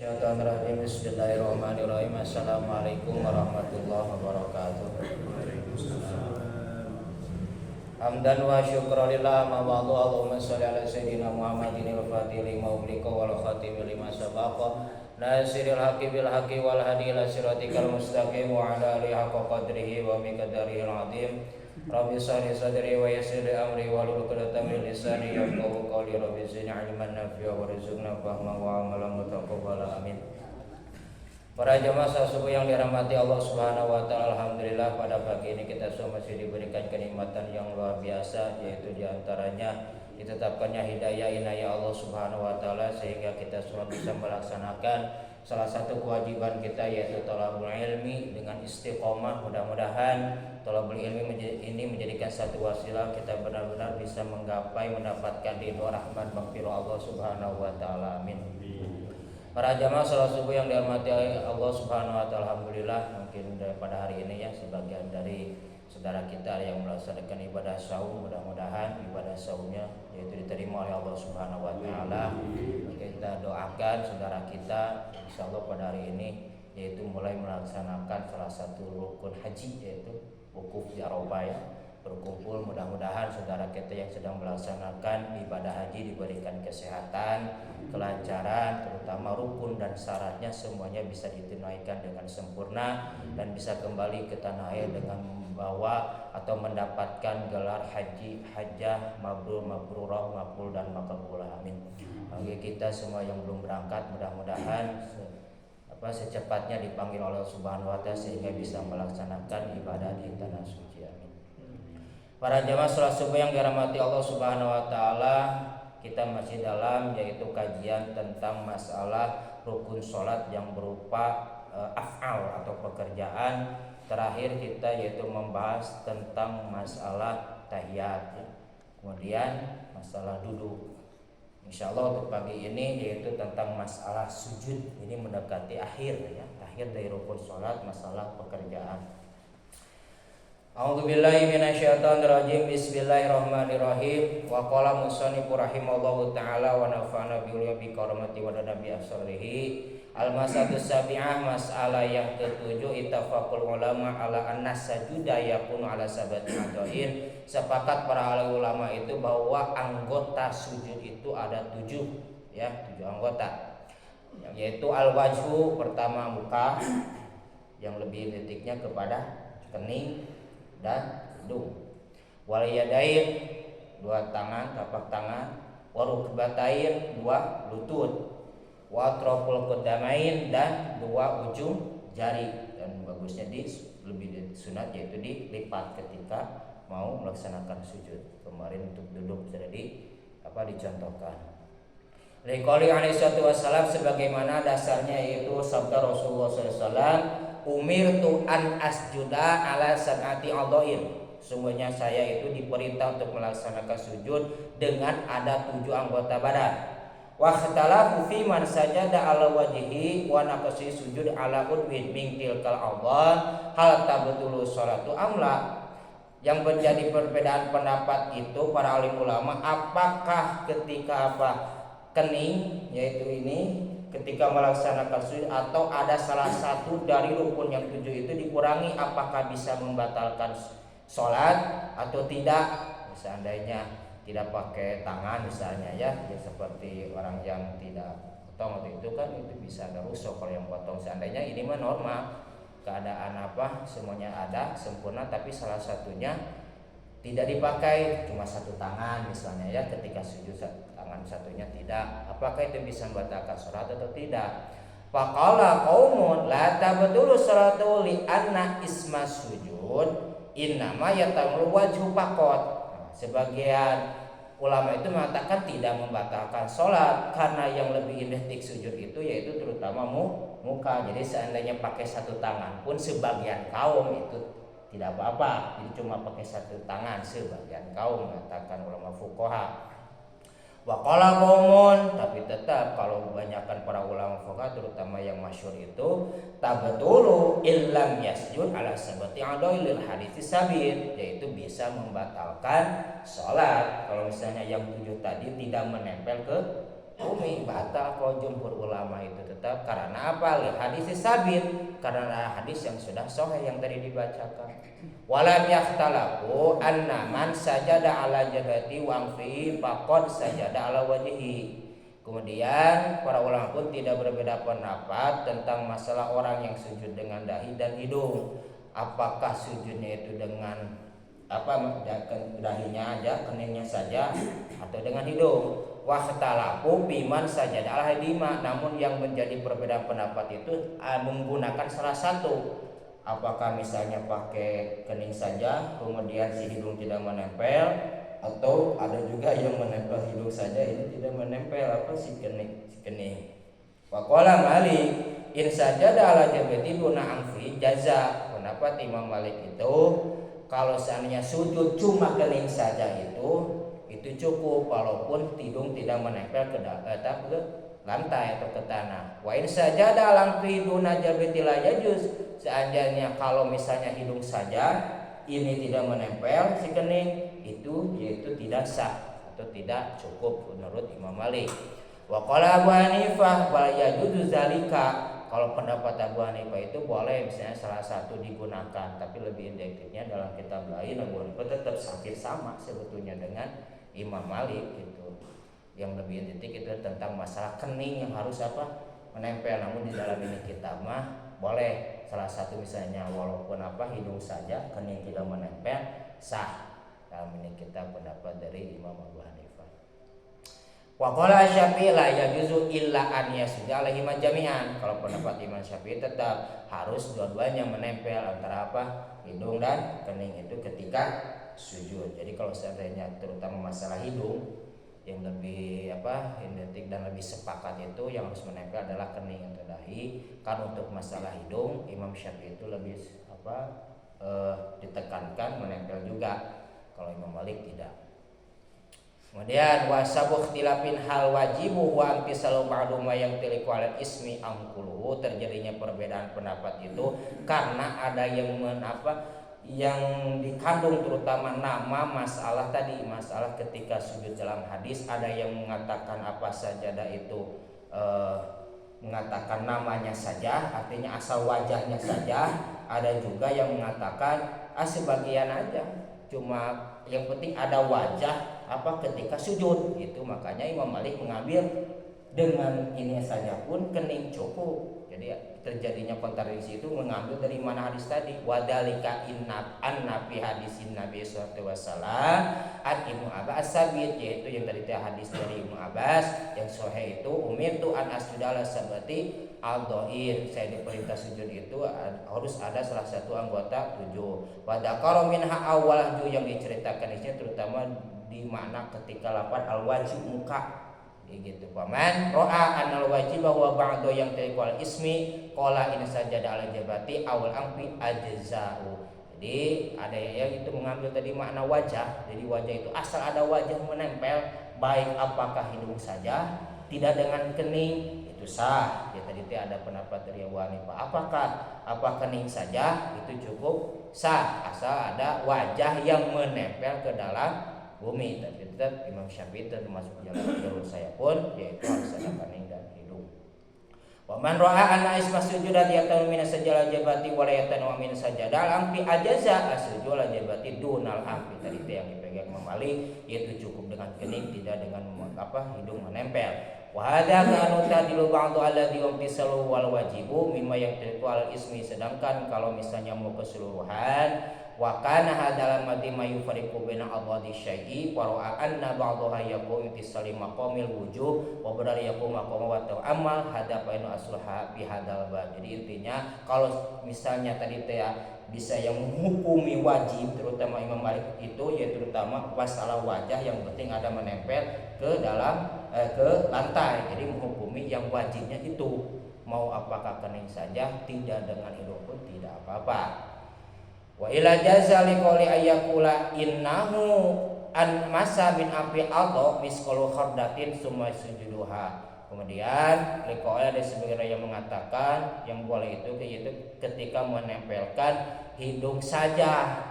Syaitonirrajim. Bismillahirrahmanirrahim. Assalamualaikum warahmatullahi wabarakatuh. Hamdan wa syukran lillah ma ba'du. Allahumma shalli ala sayyidina Muhammadin al-fatih lima ughliqa wal khatim lima sabaqa nasiril haqqi bil haqqi wal hadi ila siratikal mustaqim wa ala alihi haqqa qadrihi wa miqdarihil azim. Rabbi shrah li sadri wa yassir li amri wahlul 'uqdatam min lisani yafqahu qawli. Rabbi zidni 'ilman nafi'a warzuqna fahman wa 'amalan mutaqabbala. Amin. Para jamaah subuh yang dirahmati Allah Subhanahu wa taala, alhamdulillah pada pagi ini kita semua masih diberikan kenikmatan yang luar biasa, yaitu diantaranya ditetapkannya hidayah inayah Allah Subhanahu wa taala sehingga kita semua bisa melaksanakan salah satu kewajiban kita, yaitu thalabul ilmi dengan istiqomah. Mudah-mudahan thalabul ilmi ini menjadikan satu wasilah kita benar-benar bisa menggapai mendapatkan ridho rahmat maghfirah Allah Subhanahu wa taala. Amin. Para jamaah salat subuh yang dirahmati Allah Subhanahu wa taala, alhamdulillah mungkin pada hari ini ya sebagian dari saudara kita yang melaksanakan ibadah saum, mudah-mudahan ibadah saumnya yaitu diterima oleh Allah Subhanahu wa taala. Kita doakan saudara kita insyaallah pada hari ini yaitu mulai melaksanakan salah satu rukun haji, yaitu wukuf di Arafah ya, berkumpul. Mudah-mudahan saudara kita yang sedang melaksanakan ibadah haji diberikan kesehatan, kelancaran, terutama rukun dan syaratnya semuanya bisa ditunaikan dengan sempurna dan bisa kembali ke tanah air dengan membawa atau mendapatkan gelar haji hajjah mabrur, mabrurah, maqbul dan maqbulah. Amin. Bagi kita semua yang belum berangkat, mudah-mudahan secepatnya dipanggil oleh Allah Subhanahu wa taala sehingga bisa melaksanakan ibadah di tanah suci. Amin. Para jamaah salat subuh yang dirahmati Allah Subhanahu wa taala, kita masih dalam yaitu kajian tentang masalah rukun salat yang berupa af'al atau pekerjaan. Terakhir kita yaitu membahas tentang masalah tahiyat ya. Kemudian masalah duduk. Insyaallah untuk pagi ini yaitu tentang masalah sujud. Ini mendekati akhir ya, akhir dari rukun salat, masalah pekerjaan. A'udzubillahi minasyaitonirrajim. Bismillahirrahmanirrahim. Wa qala musannifu rahimallahu taala wa nafa'ana bi karamati wa nabi asrihi. Al-mas'alatu sabi'ah, mas'alah yang ketujuh, ittafaqul ulama ala anna sajuda yakunu ala sabati a'dha'in. Sepakat para ulama itu bahwa anggota sujud itu ada 7 ya, 7 anggota. Yaitu al-wajhu, pertama muka, yang lebih titiknya kepada kening dan hidung. Wal yadain, 2 tangan, tapak tangan. Wa rukbatain, 2 lutut. Wa atraful qadamain, dan 2 ujung jari. Dan bagusnya lebih sunat yaitu dilipat ketika mau melaksanakan sujud. Kemarin untuk duduk sudah dicontohkan. Liqauli alaihi wassalam, sebagaimana dasarnya yaitu sabda Rasulullah SAW, umirtu an asjuda ala sab'ati a'dha'in. Sungguhnya saya itu diperintah untuk melaksanakan sujud dengan ada 7 anggota badan. Wa ikhtalafu fi man sajada ala wajhihi wa naqsi sujud ala udwin min tilkal a'dha, hal tabtulu sholatu amla. Yang menjadi perbedaan pendapat itu para alim ulama, apakah ketika kening yaitu ini ketika melaksanakan sujud, atau ada salah satu dari rukun yang 7 itu dikurangi, apakah bisa membatalkan sholat atau tidak. Seandainya tidak pakai tangan misalnya ya seperti orang yang tidak potong itu kan itu bisa ada rusuh kalau yang potong. Seandainya ini mah normal, keadaan semuanya ada sempurna, tapi salah satunya tidak dipakai, cuma 1 tangan misalnya ya, ketika sujud tangan satunya tidak, apakah itu bisa membatalkan sholat atau tidak? Faqala qaumun la tabtulu sholatu li anna isma sujud innama yatamul wajhu faqat. Sebagian ulama itu mengatakan tidak membatalkan sholat karena yang lebih identik sujud itu yaitu terutama muka. Jadi seandainya pakai 1 tangan pun sebagian kaum itu tidak apa-apa, jadi cuma pakai 1 tangan sebagian kaum, mengatakan ulama fuqaha. Wa qala qaumun, tapi tetap kalau kebanyakan para ulama fuqaha terutama yang masyhur itu tabtulu illam yasjud ala sabati a'dha'il hadits sabit, yaitu bisa membatalkan salat kalau misalnya yang 7 tadi tidak menempel ke bumi batal. Kalau jumhur ulama itu tetap karena apa? Hadis sabit, karena hadis yang sudah sahih yang tadi dibacakan. Walam yakhtalafu anna man sajada ala jabati wa anfihi faqad sajada ala wajhihi. Kemudian para ulama pun tidak berbeda pendapat tentang masalah orang yang sujud dengan dahi dan hidung. Apakah sujudnya itu dengan dahinya aja, keningnya saja, atau dengan hidung? Wahtalafu biman sajada ala hadima. Namun yang menjadi perbedaan pendapat itu menggunakan salah satu. Apakah misalnya pakai kening saja, kemudian si hidung tidak menempel, atau ada juga yang menempel hidung saja ini tidak menempel si kening. Waqala Malik in sajada ala jabati duna anfi jaza. Pendapat Imam Malik itu kalau seandainya sujud cuma kening saja itu cukup walaupun hidung tidak menempel ke lantai atau ke tanah. Wa in sajada ala anfi duna jabati la yajuz. Seandainya kalau misalnya hidung saja ini tidak menempel si kening itu yaitu tidak sah atau tidak cukup menurut Imam Malik. Wa qala Abu Hanifah wal yajuzu zalika. Kalau pendapat Abu Hanifah itu boleh misalnya salah satu digunakan, tapi lebih indikatifnya dalam kitab lain Abu Hanifah tetap sakit sama sebetulnya dengan Imam Malik gitu. Yang lebih indikatif itu tentang masalah kening yang harus menempel. Namun di dalam ini kitab mah boleh salah satu misalnya walaupun hidung saja kening tidak menempel sah. Dalam ini kita pendapat dari Imam Abu Hanifah. Wa qala Syafi'i la yajuzu illa an yasjuda alaihi jami'an. Kalau pendapat Imam Syafi'i tetap harus dua-duanya menempel antara hidung dan kening itu ketika sujud. Jadi kalau seandainya terutama masalah hidung yang lebih identik dan lebih sepakat itu yang harus menempel adalah kening atau dahi. Kan untuk masalah hidung Imam Syafi'i itu lebih ditekankan menempel juga. Kalau Imam Malik tidak. Kemudian wasabu ikhtilafin hal wajibu wa amtisalu ba'du ma yang tiliku alal ismi amkuluhu. Terjadinya perbedaan pendapat itu karena ada yang yang dikandung terutama nama masalah tadi, masalah ketika sujud dalam hadis ada yang mengatakan sajadah itu mengatakan namanya saja, artinya asal wajahnya saja. Ada juga yang mengatakan sebagian aja, cuma yang penting ada wajah ketika sujud itu. Makanya Imam Malik mengambil dengan ini saja pun kening cukup. Jadi terjadinya kontradiksi itu mengambil dari mana hadis tadi, wadalika an-nabi hadisin Nabi sallallahu alaihi wasallam an Ibnu Abbas sabit, yaitu yang tadi hadis dari Ibnu Abbas yang sahih itu umirtu an asjuda ala sabati al-dhair. Saya diperintah sujud itu harus ada salah satu anggota 7. Wa dzakara minha awwalahu yang diceritakan isinya terutama di makna ketika lafaz al-wajib muka gitu. Paman ro'a anal wajib bahwa ba'do yang tariqal ismi qala in sajada ala jabati awal angfi ajza'u. Jadi ada yang itu mengambil tadi makna wajah. Jadi wajah itu asal ada wajah menempel, baik apakah hidung saja tidak dengan kening itu sah. Ya tadi ada pendapat dari Abu Hanifah apa kening saja itu cukup sah asal ada wajah yang menempel ke dalam bumi. Tapi tetap Imam Syafi'i termasuk jalur saya pun yaitu harus ada kening dan hidung. Wa man ra'a anna isma sujudat yatanu min sajal jabati wa la yatanu min sajadal amfi ajaza asjul jabati dunal amfi. Tadi itu yang dipegang Imam Ali yaitu cukup dengan kening tidak dengan hidung menempel. Wa hadza kanu tadilu ba'du alladhi yumtisalu wal wajibu mimma yaqtiqu al ismi. Sedangkan kalau misalnya mau keseluruhan wa kana hadzal madhi ma yufariqu baina adadi syai'i wa ra'a anna ba'daha yaqum ittisali maqamil wujub wa badal yaqum maqam wa ta'ammal hada fa inu asluha bi hadzal bab. Jadi intinya kalau misalnya tadi bisa yang menghukumi wajib terutama Imam Malik itu yaitu terutama masalah wajah yang penting ada menempel ke dalam ke lantai. Jadi menghukumi yang wajibnya itu mau apakah kening saja tidak dengan hidung pun tidak apa-apa. Wa ila jaza liqali ayyakula innahu an masa min api aldo miskolu khardatin summa sujuduha. Kemudian liqali ada sebagian yang mengatakan yang boleh itu yaitu ketika menempelkan hidung saja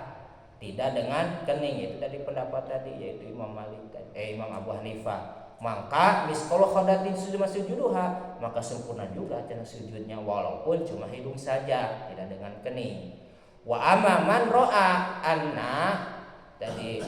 tidak dengan kening. Itu tadi pendapat tadi yaitu Imam Malik Imam Abu Hanifah. maka miskolo khodatin sujuduha, maka sempurna juga cenah sujudnya walaupun cuma hidung saja, tidak dengan kening. Wa amaman ro'a anna tadi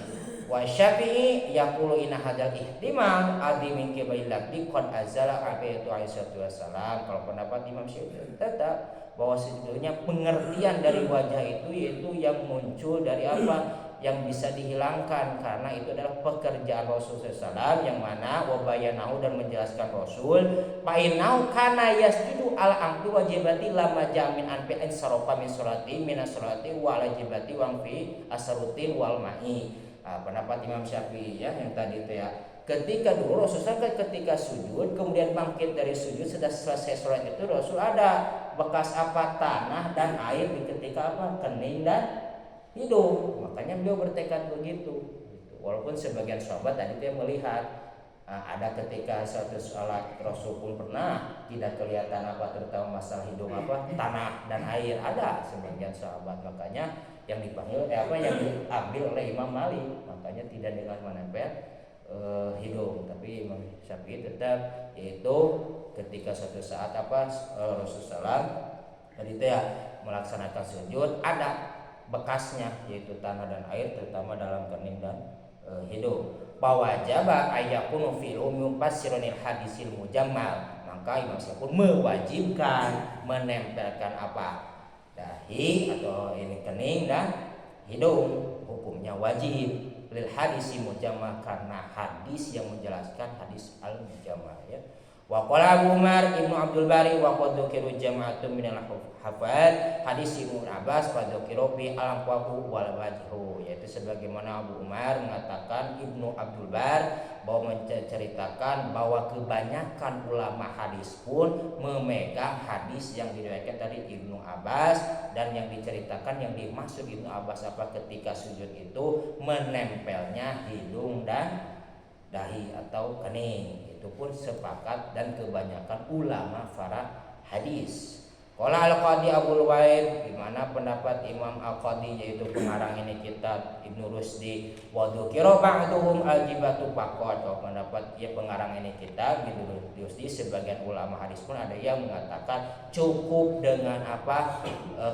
wa Syafi'i yaqulu inna hadzal ihtimal adi min qibalil labdi qad azala abaitu aisyatu wassalam. Kalau pendapat Imam Syafi'i tetap bahwa sebetulnya pengertian dari wajah itu yaitu yang muncul dari apa, yang bisa dihilangkan, karena itu adalah pekerjaan Rasul SAW yang mana wabayanahu dan menjelaskan Rasul painau kana yasjudu ala angfi wajibati lama jamin anfi insarofa min sholati minas sholati wal wajibati wang fi asrutin wal ma'i. Pendapat Imam Syafi'i ya yang tadi itu ya, ketika dulu Rasul ketika sujud kemudian bangkit dari sujud sudah selesai sholat itu Rasul ada bekas apa, tanah dan air di ketika apa, kening dan hidung, makanya beliau bertekad begitu. Walaupun sebagian sahabat tadi dia melihat ada ketika suatu sholat Rasul pun pernah tidak kelihatan apa, terutama masalah hidung apa, tanah dan air, ada sebagian sahabat. Makanya yang dipanggil yang diambil oleh Imam Malik, makanya tidak dengan menempel hidung. Tapi Imam Syafi'i tetap yaitu ketika suatu saat apa Rasulullah tadi itu ya melaksanakan sujud ada bekasnya yaitu tanah dan air terutama dalam kening dan hidung. Pawajaba ayakunu fil umum pasironil hadisil mujammal, maka Imam Syafi'i pun mewajibkan menempelkan apa, dahi atau ini kening dan hidung, hukumnya wajib lil hadisi mujammal karena hadis yang menjelaskan hadis al mujammal ya. Wa qala Abu Umar Ibnu Abdul Bari wa qad dzukiru jama'atun minal hafal hadis Ibnu Abbas wa dzukiru bi al-qabu wal wajhu, yaitu sebagaimana Abu Umar mengatakan Ibnu Abdul Bar bahwa menceritakan bahwa kebanyakan ulama hadis pun memegang hadis yang diriwayatkan dari Ibnu Abbas, dan yang diceritakan yang dimaksud Ibnu Abbas apa ketika sujud itu menempelnya hidung dan dahi atau kening, itu pun sepakat dan kebanyakan ulama para hadis. Qala al-Qadi Abul Waid, di mana pendapat Imam Al-Qadi yaitu pengarang ini kitab Ibnu Rusdi, wa dzukira ba'duhum al-jibatu faqat. Kalau pendapat ya pengarang ini kitab Ibnu Rusdi, sebagian ulama hadis pun ada yang mengatakan cukup dengan apa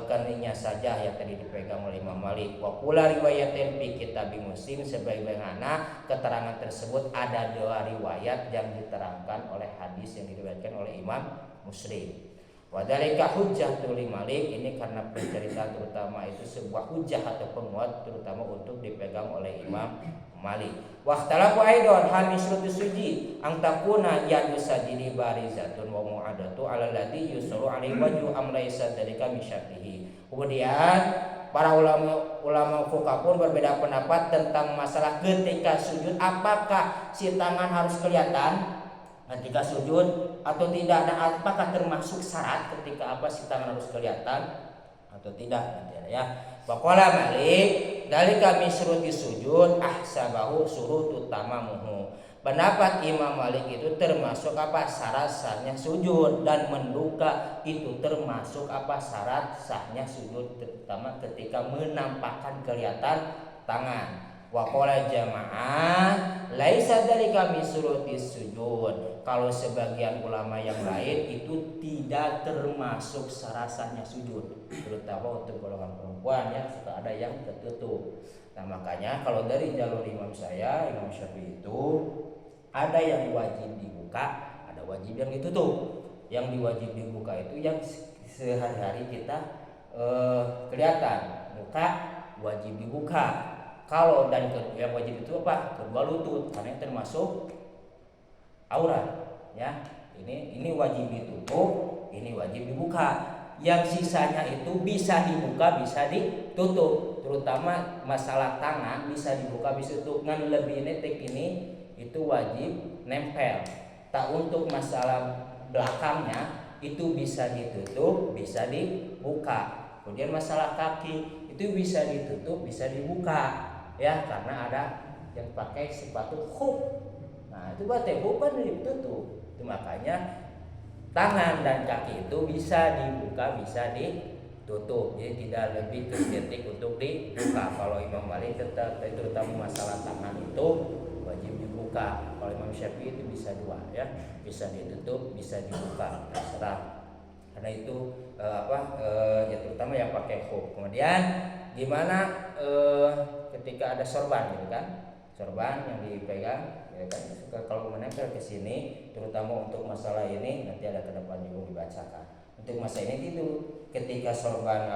keningnya saja yang tadi dipegang oleh Imam Malik. Wa qula riwayatin fi kitab Muslim, sebagaimana keterangan tersebut ada dua riwayat yang diterangkan oleh hadis yang diriwayatkan oleh Imam Muslim. Wadhalika hujjatul Malik, ini karena penceritaan terutama itu sebuah hujjah atau penguat terutama untuk dipegang oleh Imam Malik. Waqtalafu aidan hal misrutu suji ang takuna yadu sajidi barizatun wa mu'adatu ala ladzi yusaru alaihi wajhu am laisa dzalika misyatihi. Kemudian para ulama fuqaha pun berbeda pendapat tentang masalah ketika sujud, apakah si tangan harus kelihatan ketika sujud atau tidak, dan apakah termasuk syarat ketika apa si tangan harus kelihatan atau tidak ya. Faqala Malik dalika min syuruti sujud ahsabahu syurutut tamamuhu. Pendapat Imam Malik itu termasuk apa syarat sahnya sujud, dan menduga itu termasuk apa syarat sahnya sujud, terutama ketika menampakkan kelihatan tangan. Wa qala jamaah laisa dzalika min syurutis sujud. Kalau sebagian ulama yang lain itu tidak termasuk syarat sahnya sujud, terutama untuk golongan perempuan ya, suka ada yang tertutup. Nah makanya kalau dari jalur Imam Syafi'i itu ada yang wajib dibuka, ada wajib yang ditutup. Yang diwajib dibuka itu yang sehari-hari kita kelihatan, muka wajib dibuka. Kalau dan yang wajib itu apa? Kedua lutut, karena termasuk aurat ya. Ini wajib ditutup, ini wajib dibuka. Yang sisanya itu bisa dibuka, bisa ditutup. Terutama masalah tangan bisa dibuka, bisa ditutup. Ngan lebih netek ini itu wajib nempel. Tak untuk masalah belakangnya itu bisa ditutup, bisa dibuka. Kemudian masalah kaki itu bisa ditutup, bisa dibuka. Ya, karena ada yang pakai sepatu khuf. Nah, itu berarti bukan ditutup. Itu makanya tangan dan kaki itu bisa dibuka, bisa ditutup. Jadi tidak lebih kritik untuk dibuka. Kalau Imam Malik terutama masalah tangan itu wajib dibuka. Kalau Imam Syafi'i itu bisa dua ya, bisa ditutup, bisa dibuka, terserah. Karena itu ya terutama yang pakai khuf. Kemudian gimana ketika ada sorban gitu kan, sorban yang dipegang ya kan, kalau menempel ke sini, terutama untuk masalah ini nanti ada ke depan juga dibacakan. Untuk masalah ini itu ketika sorban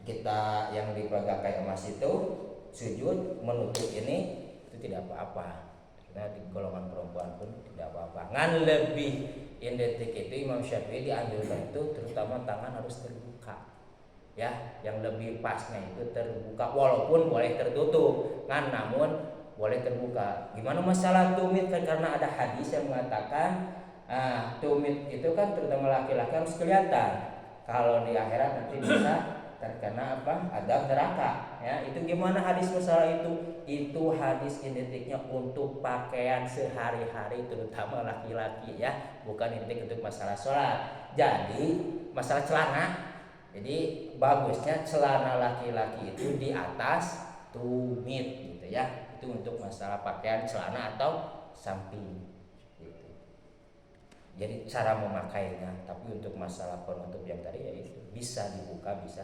kita yang dipakai emas itu sujud menutup ini itu tidak apa-apa. Nah, di golongan perempuan pun tidak apa-apa. Ngan lebih identik itu Imam Syafi'i dianjurkan itu terutama tangan harus terbuka. Ya, yang lebih pasnya itu terbuka walaupun boleh tertutup. Ngan namun boleh terbuka. Gimana masalah tumit kan, karena ada hadis yang mengatakan tumit itu kan terutama laki-laki harus kelihatan. Kalau di akhirat nanti bisa terkena adab neraka ya. Itu gimana hadis masalah itu hadis identiknya untuk pakaian sehari-hari terutama laki-laki ya, bukan identik untuk masalah sholat. Jadi masalah celana, jadi bagusnya celana laki-laki itu di atas tumit gitu ya, itu untuk masalah pakaian celana atau samping gitu. Jadi cara memakainya, tapi untuk masalah penutup yang tadi ya itu bisa dibuka bisa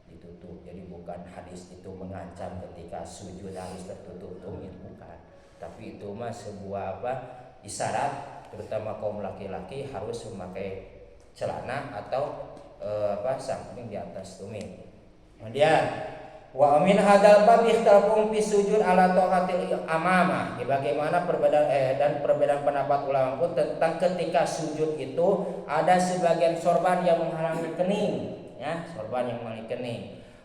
ditutup. Jadi bukan hadis itu mengancam ketika sujud harus tertutup tumit, bukan. Tapi itu mah sebuah isyarat terutama kaum laki-laki harus memakai celana atau samping di atas tumit. Kemudian wa min hadzal bab ikhtilafun fi sujud ala taqatil amama. Bagaimana perbedaan pendapat ulama pun tentang ketika sujud itu ada sebagian sorban yang menghalangi kening ya, sorban yang menghalangi kening.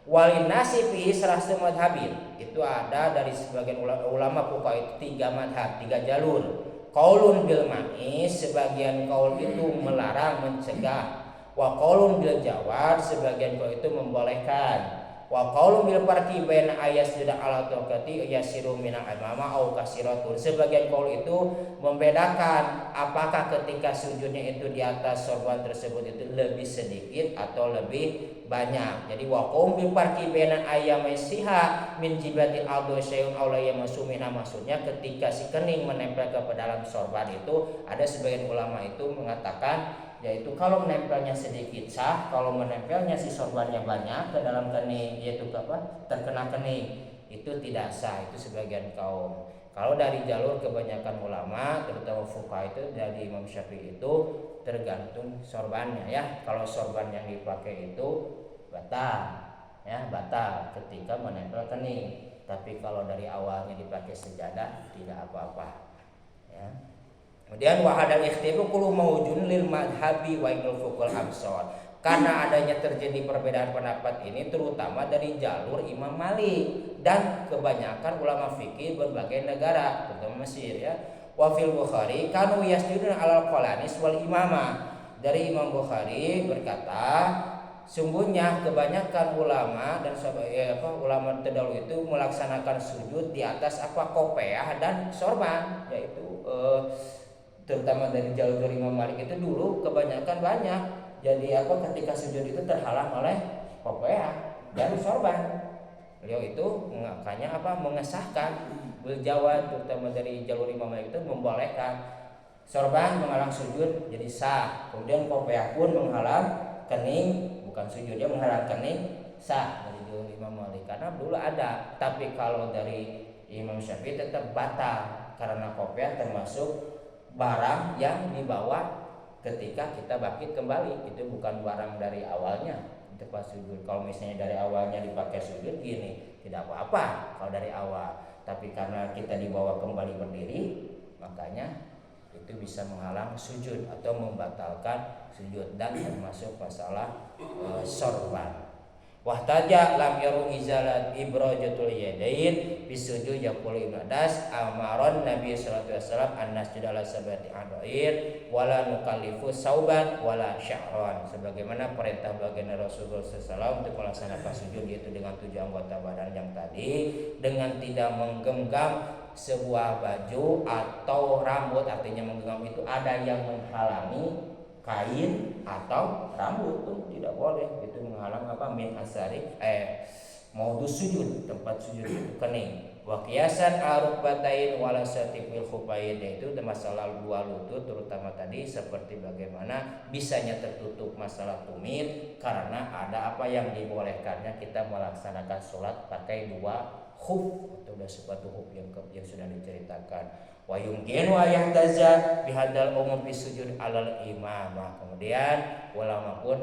Walin nasi fi serastu madhabin, itu ada dari sebagian ulama fuqaha itu 3 madhab, 3 jalur. Qaulun bil ma'is, sebagian qaul itu melarang mencegah. Wa qaulun bil jawaz, sebagian qaul itu membolehkan. Wa qaulun bil farqi baina ayasjuda ala taqati yasiru minal amama au kasiratun, sebagian qaul itu membedakan apakah ketika sujudnya itu di atas sorban tersebut itu lebih sedikit atau lebih banyak. Jadi wa qaulun bil farqi baina ayamasiha min jibatil adu syai'un aw la yamasumina, maksudnya ketika si kening menempel ke dalam sorban itu ada sebagian ulama itu mengatakan yaitu kalau menempelnya sedikit sah, kalau menempelnya si sorbannya banyak ke dalam kening yaitu terkena kening itu tidak sah. Itu sebagian kaum. Kalau dari jalur kebanyakan ulama terutama fuqaha itu dari Imam Syafi'i itu tergantung sorbannya ya. Kalau sorban yang dipakai itu batal ya, batal ketika menempel kening. Tapi kalau dari awalnya dipakai sejadah tidak apa-apa ya. Kemudian wahadal ikhtilafu kullu mawjudun lil madhabi wa ilal fuqul absar. Karena adanya terjadi perbedaan pendapat ini terutama dari jalur Imam Malik dan kebanyakan ulama fikih berbagai negara terutama Mesir ya. Wa fil Bukhari kanu yasjuduna alal qalanis wal imamah. Dari Imam Bukhari berkata, sungguhnya kebanyakan ulama dan ulama terdahulu itu melaksanakan sujud di atas kopiah dan sorban, yaitu terutama dari jalur Imam Malik itu dulu kebanyakan banyak. Jadi ketika sujud itu terhalang oleh kopiah dan sorban. Beliau itu makanya mengesahkan berjawab terutama dari jalur Imam Malik itu membolehkan sorban menghalang sujud jadi sah. Kemudian kopiah pun menghalang kening, bukan sujud, dia menghalang kening sah dari jalur Imam Malik karena dulu ada. Tapi kalau dari Imam Syafi'i tetap batal karena kopiah termasuk barang yang dibawa ketika kita bangkit kembali, itu bukan barang dari awalnya untuk pas sujud. Kalau misalnya dari awalnya dipakai sujud gini tidak apa-apa kalau dari awal, tapi karena kita dibawa kembali berdiri makanya itu bisa menghalang sujud atau membatalkan sujud dan termasuk masalah sorban. Wahtaja lam yaru izalat ibrajatul yadain bisujud yaqulu Ibnu Adas amaron Nabi sallallahu alaihi wasallam an-nasjud ala sabati adair wala nukallifu sauban wala sya'ran, sebagaimana perintah baginda Rasulullah sallallahu untuk melaksanakan sujud yaitu dengan 7 anggota badan yang tadi, dengan tidak menggenggam sebuah baju atau rambut. Artinya menggenggam itu ada yang menghalangi kain atau rambut pun tidak boleh, itu menghalang min asari modus sujud, tempat sujud itu kening. Wa qiyasan arukbatain wala satiqil khufain, itu masalah dua lutut terutama tadi seperti bagaimana bisanya tertutup masalah tumit karena ada apa yang dibolehkannya kita melaksanakan sholat pakai dua khuf atau dua sepatu khuf yang sudah diceritakan. Wa yumkinu ayahtaza bihadal umum bisujud alal imam. Kemudian ulama pun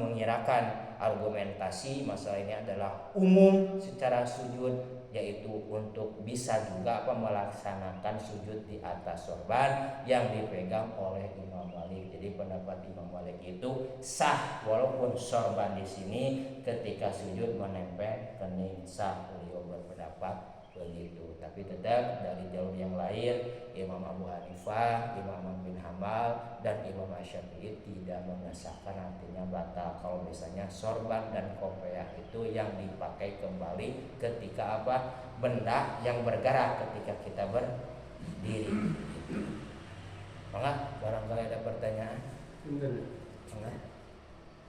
mengirakan argumentasi masalah ini adalah umum secara sujud, yaitu untuk bisa juga melaksanakan sujud di atas sorban yang dipegang oleh Imam Malik. Jadi pendapat Imam Malik itu sah walaupun sorban di sini ketika sujud menempel kening, sah. Beliau berpendapat begitu. Tapi tetap dari jalur yang lain Imam Abu Hanifah, Imam Ahmad bin Hambal dan Imam Syafi'i tidak mengesahkan, artinya batal kalau misalnya sorban dan kopiah itu yang dipakai kembali ketika benda yang bergerak ketika kita berdiri. Maka barangkali ada pertanyaan? Enggak.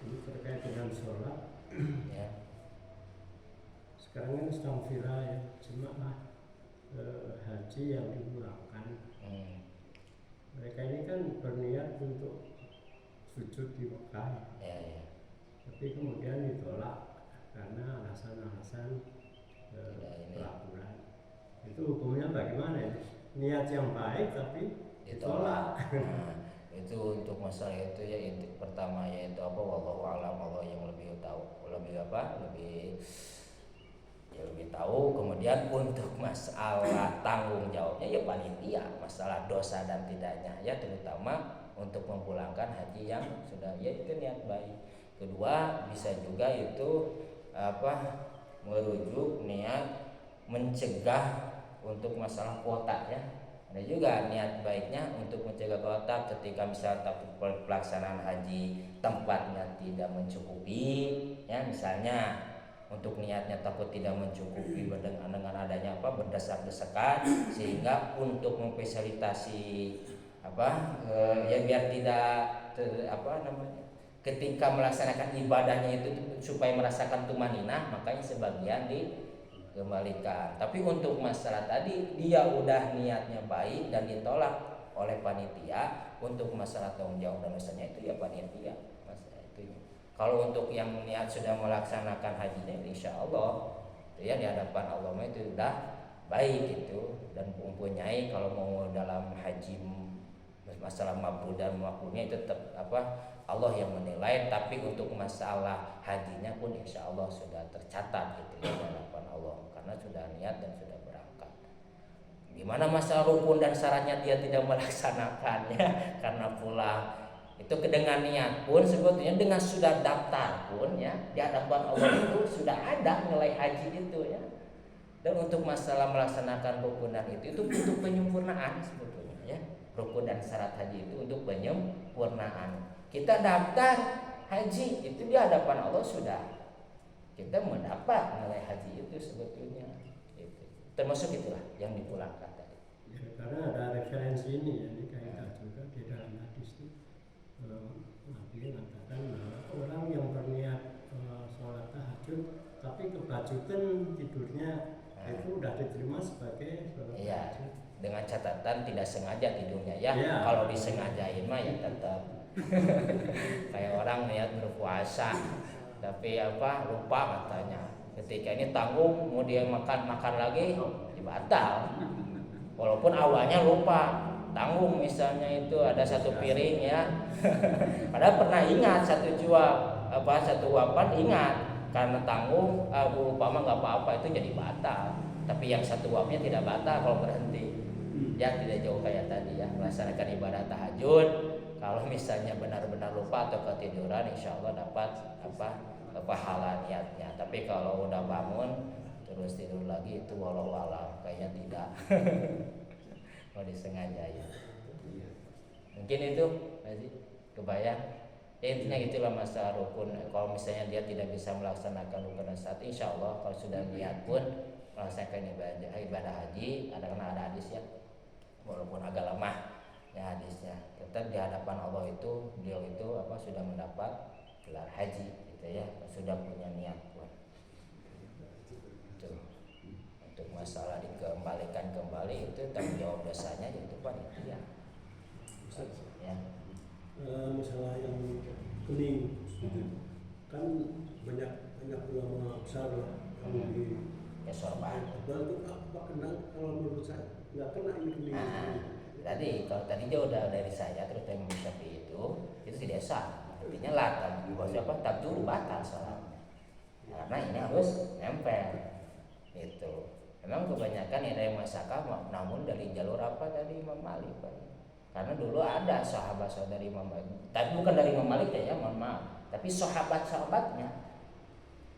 Ini terkait dengan sholat. Ya. Sekarang ini sedang viral ya, jemaah haji yang dipulangkan. Mereka ini kan berniat untuk sujud di Mekah, Ya. tapi kemudian ditolak karena alasan-alasan pelaburan. Itu hukumnya bagaimana ya? Niat yang baik tapi ditolak. Itu untuk masalah itu ya, itu pertama yaitu wallahu a'lam, Allah yang lebih tahu, lebih tahu. Kemudian untuk masalah tanggung jawabnya ya panitia, masalah dosa dan tidaknya ya, terutama untuk memulangkan haji yang sudah ya itu niat baik. Kedua bisa juga itu merujuk niat mencegah untuk masalah kuota ya. Ada juga niat baiknya untuk mencegah kuota ketika misalnya pelaksanaan haji tempatnya tidak mencukupi ya, misalnya untuk niatnya takut tidak mencukupi dengan adanya berdesak-desakan, sehingga untuk memfasilitasi ya biar tidak ketika melaksanakan ibadahnya itu supaya merasakan tumaninah, makanya sebagian dikembalikan. Tapi untuk masalah tadi dia udah niatnya baik dan ditolak oleh panitia, untuk masalah tanggung jawab dan dosanya itu ya panitia masalah itu. Kalau untuk yang niat sudah melaksanakan hajinya, insya Allah ya di hadapan Allah itu sudah baik itu, dan mempunyai kalau mau dalam haji masalah mabrur dan mabrurnya itu tetap Allah yang menilai. Tapi untuk masalah hajinya pun insya Allah sudah tercatat gitu ya di hadapan Allah, karena sudah niat dan sudah berangkat. Gimana masalah rukun dan syaratnya dia tidak melaksanakannya karena pulang, itu dengan niat pun sebetulnya dengan sudah daftar pun ya di hadapan Allah itu sudah ada nilai haji itu ya. Dan untuk masalah melaksanakan rukun dan itu untuk penyempurnaan sebetulnya ya. Rukun dan syarat haji itu untuk penyempurnaan. Kita daftar haji itu di hadapan Allah sudah kita mendapat nilai haji itu sebetulnya itu. Termasuk itulah yang dipulangkan tadi. Ya, karena ada referensi ini ya, dikaitkan juga di dalam hadis itu. Nabi mengatakan orang yang berniat sholat tahajud tapi kebajukan tidurnya itu udah diterima sebagai sholat tahajud. Dengan catatan tidak sengaja tidurnya ya. Kalau disengajain mah ya tetap kayak orang niat berpuasa tapi lupa katanya. Ketika ini tanggung mau dia makan lagi batal. Walaupun awalnya lupa. Tanggung misalnya itu ada satu piring ya. Padahal pernah ingat satu wapan ingat, karena tanggung lupa mah nggak apa-apa, itu jadi batal. Tapi yang satu wapnya tidak batal kalau berhenti. Ya tidak jauh kayak tadi ya, melaksanakan ibadah tahajud. Kalau misalnya benar-benar lupa atau ketiduran, insya Allah dapat pahala niatnya. Tapi kalau udah bangun terus tidur lagi itu walau alam kayaknya tidak. Kalau disengaja ya. Mungkin itu masih kebayang. Intinya itulah masalah rukun. Kalau misalnya dia tidak bisa melaksanakan rukun dan syarat, insya Allah kalau sudah niat pun melaksanakan ibadah haji, karena ada hadis ya, walaupun agak lemah ya hadisnya, tetap di hadapan Allah itu beliau itu sudah mendapat gelar haji gitu ya, sudah punya niat pun. Itu Untuk masalah dikembalikan kembali itu tanggung jawab dosanya itu panitia. Ya. Masalah yang kuning kan banyak ulama besar lah yang di Ya sorban. tebal itu apa kena, kalau menurut saya nggak kena ini kuning. Kalau tadi dia udah dari saya terus Imam Syafi'i itu tidak sah. Artinya latar apa tabdul batal salat. Karena ini harus nempel. Itu. Memang kebanyakan yang dari masakah namun dari jalur apa tadi Imam Malik, Pak. Karena dulu ada sahabat dari Imam Malik. Tapi bukan dari Imam Malik ya, mohon maaf. Tapi sahabat-sahabatnya.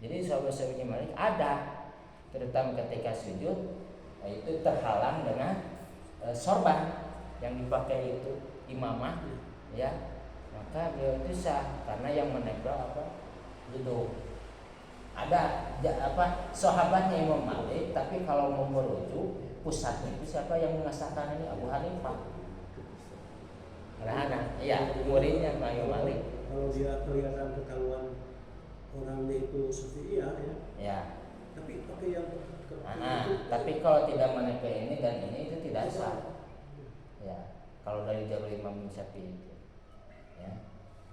Jadi sahabat-sahabat Imam Malik ada, terutama ketika sujud itu terhalang dengan sorban yang dipakai itu imamah, ya, maka dia itu sah karena yang menempel apa duduk. Ada sahabatnya Imam Malik, tapi kalau mau merujuk pusatnya itu siapa yang mengesahkan ini? Abu Hanifah. Karena iya muridnya Imam Malik. Kalau dia kelihatan ketahuan orangnya itu seperti ya. Ya. Tapi pakai yang tapi kalau tidak menempel ini dan ini itu tidak sah. Ya. Kalau dari jalur Imam Syafi'i itu, ya,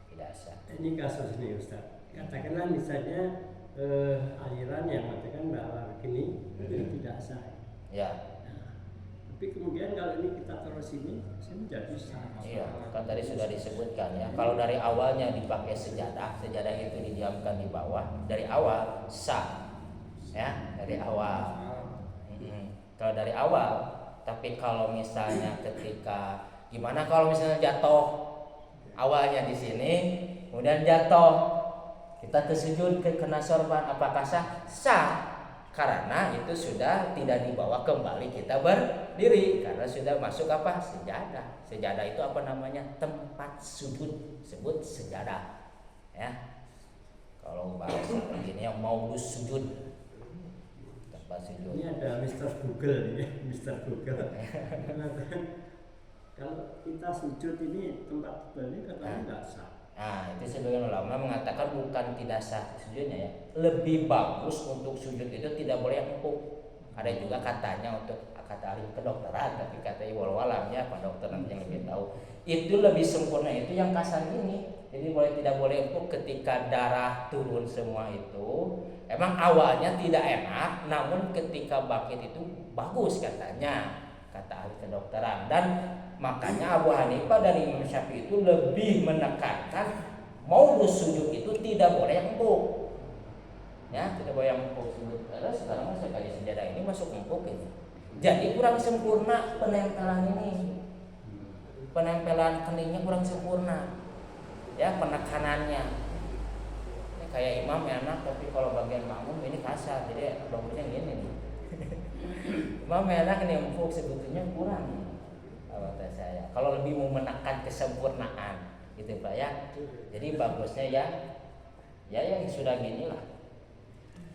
tidak sah. Ini kasus ini Ustaz. Katakanlah misalnya aliran yang mengatakan bahwa ini tidak sah. Ya. Tapi kemudian kalau ini kita taruh sini menjadi sah. Iya, kan tadi sudah disebutkan ya. Kalau dari awalnya dipakai sejadah itu didiamkan di bawah, dari awal sah. Ya, dari awal. Kalau dari awal, tapi kalau misalnya ketika gimana kalau misalnya jatuh awalnya di sini, kemudian jatuh kita tersujud kena sorban, apakah sah? Sah. Karena itu sudah tidak dibawa kembali kita berdiri karena sudah masuk apa? Sejadah. Sejadah itu apa namanya? Tempat sujud, sebut sejadah. Ya. Kalau bahasa begini yang mau sujud. Tempat sujud. Ini ada Mr. Google ya, Mr. Google. Kalau kita sujud ini tempat balik katanya nggak sah. Nah, itu sebagian ulama mengatakan bukan tidak sah sujudnya ya. Lebih bagus untuk sujud itu tidak boleh empuk. Ada juga katanya untuk kata ahli kedokteran, tapi katanya walau-alamnya Pak dokter nanti yang lebih tahu. Itu lebih sempurna itu yang kasar ini. Jadi tidak boleh empuk ketika darah turun semua itu. Emang awalnya tidak enak, namun ketika bangkit itu bagus katanya, kata ahli kedokteran. Dan makanya Abu Hanifah dari Imam Syafi'i itu lebih menekankan mau sujud itu tidak boleh empuk. Ya, tidak boleh empuk sujud. Karena sekarang saya kaji sejadah ini masuk empuk ini. Jadi kurang sempurna penempelan ini. Penempelan keningnya kurang sempurna. Ya, penekanannya. Ini kayak imam enak, tapi kalau bagian makmum ini kasar. Jadi bagusnya gini nih. Imam enak ini empuk sebetulnya kurang. Kata saya, kalau lebih mau menekan kesempurnaan, gitu Pak ya. Jadi bagusnya ya yang sudah gini lah,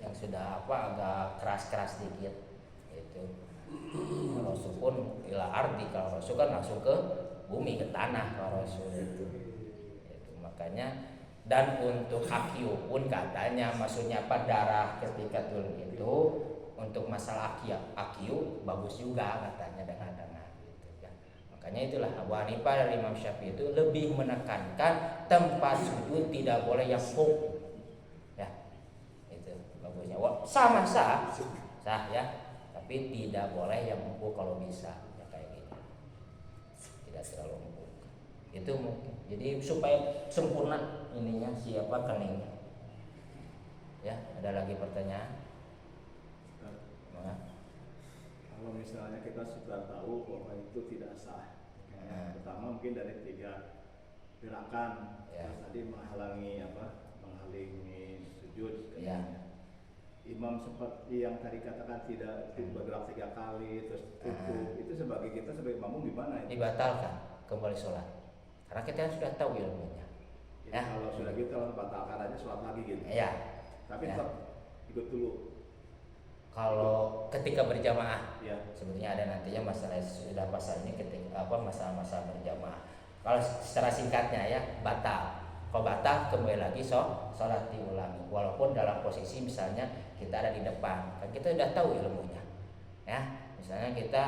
yang sudah agak keras dikit, itu. Kalau Rasul pun ila ardi, kalau Rasul kan langsung ke bumi, ke tanah kalau Rasul itu. Makanya dan untuk akiu pun katanya, maksudnya darah ketika turun itu untuk masalah akiu bagus juga katanya dengan makanya itulah Abu Hanifah dan Imam Syafi'i itu lebih menekankan tempat sujud tidak boleh yang empuk. Ya. Itu bagusnya. Sama sah ya, tapi tidak boleh yang empuk kalau bisa. Ya kayak gini. Tidak terlalu empuk. Itu mungkin. Jadi supaya sempurna ininya siapa keningnya. Ya, ada lagi pertanyaan? Kalau misalnya kita sudah tahu bahwa itu tidak sah, pertama mungkin dari 3 gerakan, ya. Tadi menghalangi sujud, Ya. Imam seperti yang tadi katakan tidak bergerak 3 kali, terus itu sebagai kita sebagai makmum gimana? Dibatalkan kembali sholat, karena kita sudah tahu ilmunya. Ya. Kalau sudah gitu langsung batalkan aja sholat lagi gitu. Ya. Tapi Ya. tetap ikut dulu. Kalau ketika berjamaah, Ya. sebetulnya ada nantinya masalah sudah pasal ini ketika masalah berjamaah. Kalau secara singkatnya ya batal. Kalau batal kembali lagi sholat diulangi. Walaupun dalam posisi misalnya kita ada di depan, kan kita sudah tahu ilmunya. Ya, misalnya kita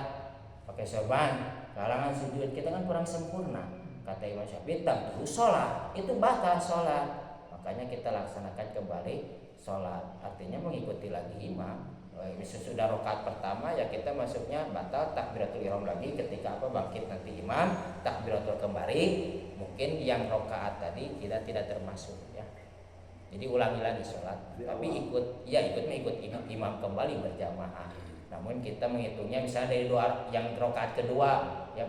pakai sorban, kalangan sujud kita kan kurang sempurna. Kata Imam Syafi'i terus sholat itu batal sholat. Makanya kita laksanakan kembali sholat. Artinya mengikuti lagi imam. Sesudah rakaat pertama ya kita masuknya batal takbiratul ihram lagi. Ketika bangkit nanti imam takbiratul kembali. Mungkin yang rakaat tadi kita tidak termasuk ya. Jadi ulangi lagi sholat. Tapi ikut mengikuti imam kembali berjamaah. Namun kita menghitungnya misalnya dari yang rakaat kedua ya,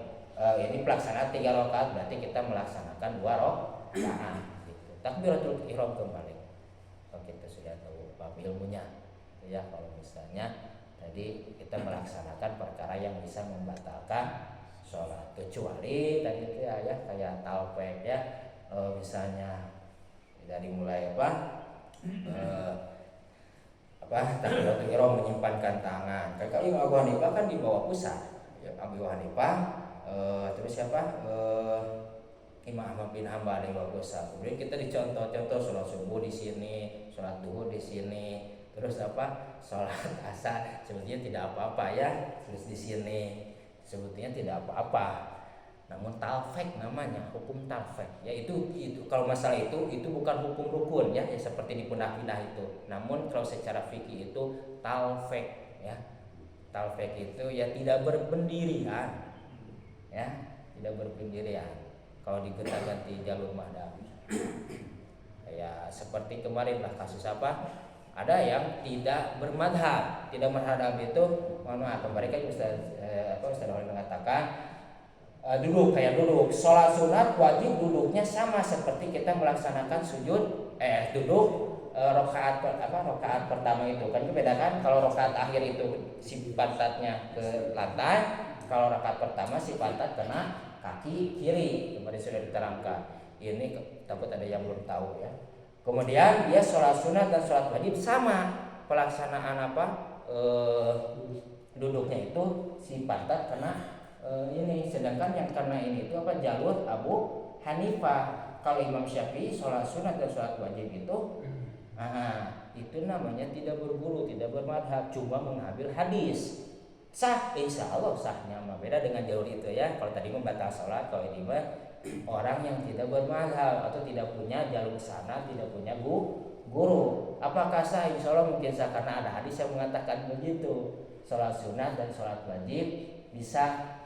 ini pelaksanaan 3 rakaat berarti kita melaksanakan 2 rakaat gitu. Takbiratul ihram kembali. Kalau kita sudah tahu bab ilmunya ya, kalau misalnya tadi kita melaksanakan perkara yang bisa membatalkan sholat, kecuali tadi itu ya kayak talfek ya, misalnya dari mulai takbiratul ihram menyimpankan tangan. Kalau Imam Abu Hanifah kan di bawah pusat. Ya, Abu Hanifah terus siapa? Imam Ahmad bin Hanbal di bawah pusat. Kemudian kita dicontoh-contoh sholat subuh di sini, sholat duhur di sini, terus sholat asar sebetulnya tidak apa-apa ya, terus di sini sebetulnya tidak apa-apa. Namun talfek namanya, hukum talfek ya, itu kalau masalah itu bukan hukum rukun ya, seperti di pindah-pindah itu. Namun kalau secara fikih itu talfek ya, talfek itu ya tidak berpendirian ya, tidak berpendirian. Kalau digonta-ganti jalur madhab ya seperti kemarin lah kasus ada yang tidak bermadhab. Tidak bermadhab itu mohon maaf, kemarin kan Ustaz mengatakan duduk sholat sunat wajib duduknya sama seperti kita melaksanakan duduk rakaat pertama itu kan bedakan. Kalau rakaat akhir itu si pantatnya ke lantai, kalau rakaat pertama si pantat kena kaki kiri. Kemarin sudah diterangkan. Ini takut ada yang belum tahu ya. Kemudian dia sholat sunat dan sholat wajib sama pelaksanaan duduknya itu si pantat kena ini, sedangkan yang karena ini itu jalur Abu Hanifah. Kalau Imam Syafi'i sholat sunat dan sholat wajib itu itu namanya tidak berguru, tidak bermadhab, cuma mengambil hadis. Sah, insya Allah sahnya mah beda dengan jalur itu ya. Kalau tadi membatal sholat, kalau ini mah orang yang tidak bermadhab atau tidak punya jalur sana, tidak punya guru. Apakah sah? Insya Allah mungkin sah karena ada hadis yang mengatakan begitu. Sholat sunat dan sholat wajib bisa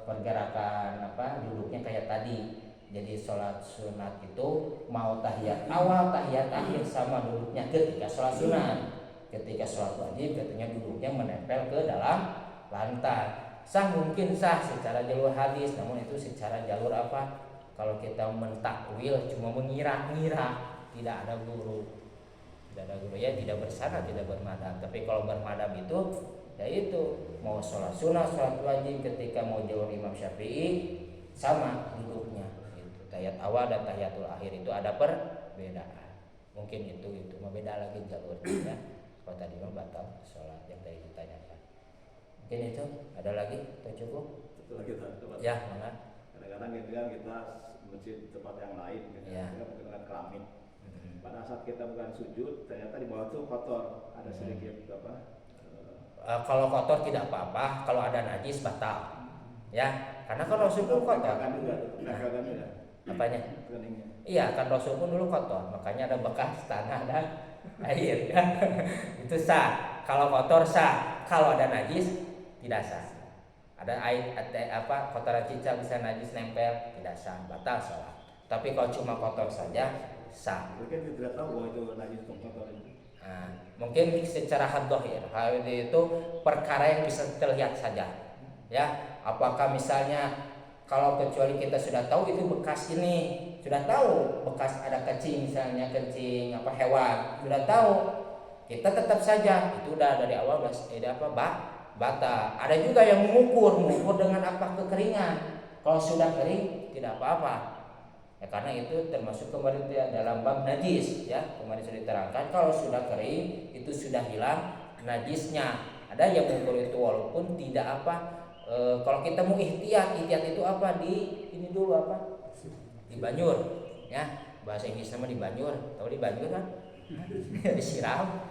pergerakan duduknya kayak tadi. Jadi sholat sunat itu mau tahiyat awal tahiyat akhir sama duduknya ketika sholat sunat. Ketika sholat wajib katanya duduknya menempel ke dalam lantai. Sah mungkin sah secara jalur hadis, namun itu secara jalur kalau kita mentakwil cuma mengira-ngira, tidak ada guru ya, tidak bersana, tidak bermadhab. Tapi kalau bermadhab itu ya itu mau sholat sunat, sholat wajib ketika mau jalur Imam Syafi'i sama duduknya gitu. Tahiyat awal dan tahiyatul akhir itu ada perbedaan. Mungkin itu beda lagi jalurnya ya. Kalau tadi mah batal sholat yang tadi ditanyakan. Mungkin itu ada lagi atau cukup? Itu lagi tempat. Ya, mana? Kadang-kadang kita masjid tempat yang lain, kita menggunakan keramik. Pada saat kita bukan sujud, ternyata di bawah itu kotor, ada sedikit kalau kotor tidak apa-apa, kalau ada najis batal. Ya, karena kan Rasul pun kotor. Apanya? Iya, kan Rasul pun dulu kotor, makanya ada bekas tanah dan air ya. Itu sah. Kalau kotor sah, kalau ada najis tidak sah. Ada air kotoran cicak bisa najis nempel, tidak sah, batal sholat. Tapi kalau cuma kotor saja sah. Mungkin tidak tahu bahwa itu najis kotor itu. Mungkin secara haddohir, hal itu perkara yang bisa terlihat saja. Ya, apakah misalnya kalau kecuali kita sudah tahu itu bekas ini, sudah tahu bekas ada kencing misalnya hewan, sudah tahu, kita tetap saja itu udah dari awal batal. Ada juga yang mengukur dengan kekeringan. Kalau sudah kering tidak apa-apa. Ya, karena itu termasuk kemarin dalam bab najis ya, kemarin sudah diterangkan kalau sudah kering itu sudah hilang najisnya. Ada yang mengukur itu walaupun tidak kalau kita mau ihtiyat itu di ini dulu di banyur ya, bahasa Inggris nama di banyur, tahu di banyur kan? Disiram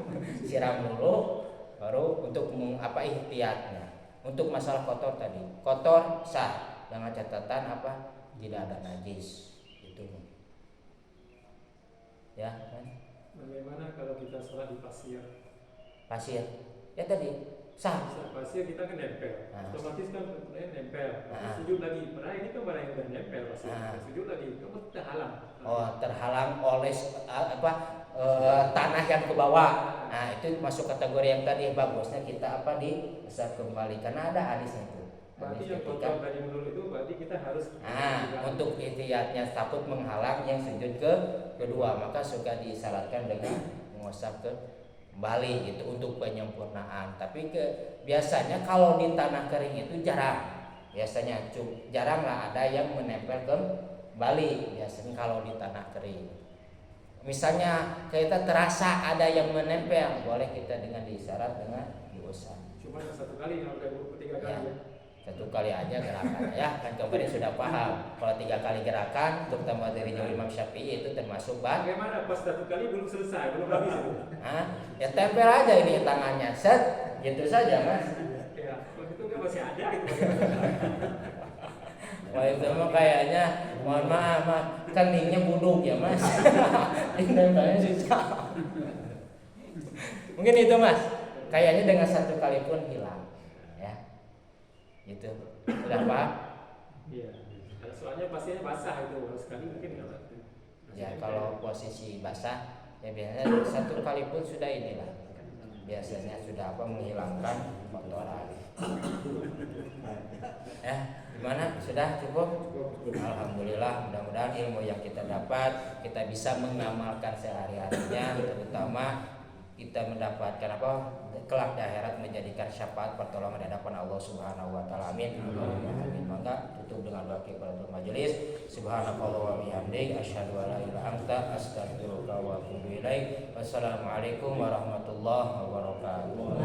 dulu Baru untuk ihtiyatnya. Untuk masalah kotor tadi, kotor sah dengan catatan apa? Tidak ada najis. Itu. Ya, kan? Bagaimana kalau kita sholat di pasir? Pasir. Ya tadi sah. Pasir kita kan nempel, otomatis kan nempel. Sujud lagi, padahal ini kan barang yang udah nempel pasir. Sujud lagi, kamu terhalang. Oh, terhalang oleh tanah yang ke bawah. Nah, itu masuk kategori yang tadi bagusnya kita diusap kembali karena ada hadisnya itu. Berarti yang kotor tadi menurut itu berarti kita harus untuk ihtiyatnya takut menghalang yang sujud kedua, maka suka disyaratkan dengan mengusap kembali itu untuk penyempurnaan. Tapi biasanya kalau di tanah kering itu jarang. Biasanya jaranglah ada yang menempel kembali biasanya kalau di tanah kering. Misalnya kita terasa ada yang menempel, boleh kita dengan diisyarat dengan diusap. Cuma satu kali, yang udah 23 kali ya. Satu kali aja gerakan ya, kan kemarin sudah paham. Kalau 3 kali gerakan, terutama dari Imam Syafi'i itu termasuk bagaimana pas 1 kali belum selesai, belum habis itu? Ya tempel aja ini tangannya, set, gitu saja mas. Ya, kalau itu kan masih ada gitu. Wah itu mah kayaknya, mohon maaf, keningnya buduk ya mas. Tempelnya susah. Mungkin itu mas, kayaknya dengan 1 kali pun hilang. Itu sudah paham? Iya. Soalnya pastinya basah itu, sekali mungkin nggak. Ya kalau posisi basah, ya biasanya 1 kali pun sudah inilah. Biasanya sudah menghilangkan kotoran. Gimana? Sudah cukup? Alhamdulillah. Mudah-mudahan ilmu yang kita dapat kita bisa mengamalkan sehari-harinya, terutama kita mendapatkan kelak di akhirat menjadikan syafaat pertolongan di hadapan Allah Subhanahu wa taala. Amin. Amin. Maka tutup dengan doa kifaratul majelis. Subhanallahi wa bihamdihi asyhadu an la ilaha illa anta astaghfiruka wa atubu ilaik. Wassalamualaikum warahmatullahi wabarakatuh.